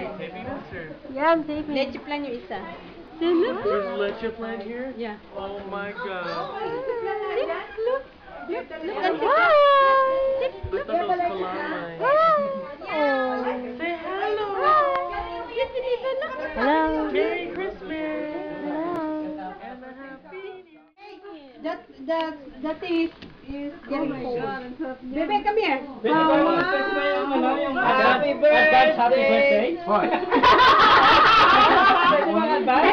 Tapiness or? Yan, safe. Leche plan yung isa. There's leche plan here? Yeah. Oh my god. Look. Look at Wow! Look at those calamine. Say hello. Hello. Merry Christmas. Hello. And a happy. That is getting cold. Bebe, come here. Happy birthday!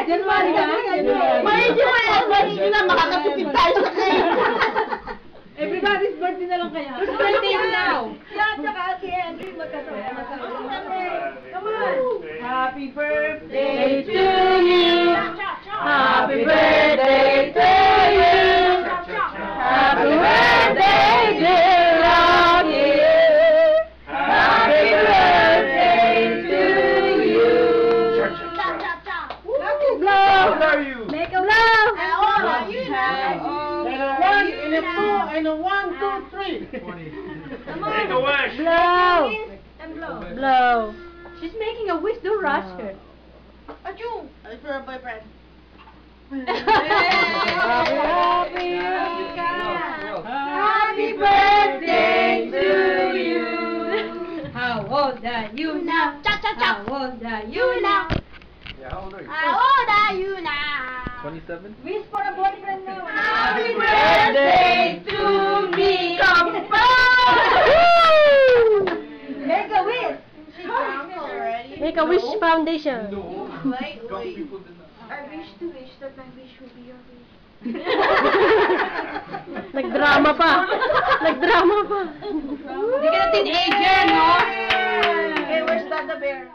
January ka. May makakatipid tayo sa kayo. Everybody's birthday na lang kaya. Who's birthday now? Come on! Happy birthday to you. Happy birthday to you! Happy birthday, dear Rocky! Happy birthday to you! Blow. How are you? Make a blow. And a 1, 2, 3. Make a wish. Blow. Blow. She's making a wish. Don't rush her. Achoo! For a boyfriend. Happy birthday to you. How old are you now? How old are you now? Yeah, how old are you? How old are you now? 27? Wish for a boyfriend now. Happy birthday to me! Come Make a wish. She's drunk already. Make a wish foundation. No. Wait. People did not. I wish to wish that my wish will be your wish. Nagdrama pa. Nagdrama pa. Hindi ka na teenager, no? Okay, where's that the bear?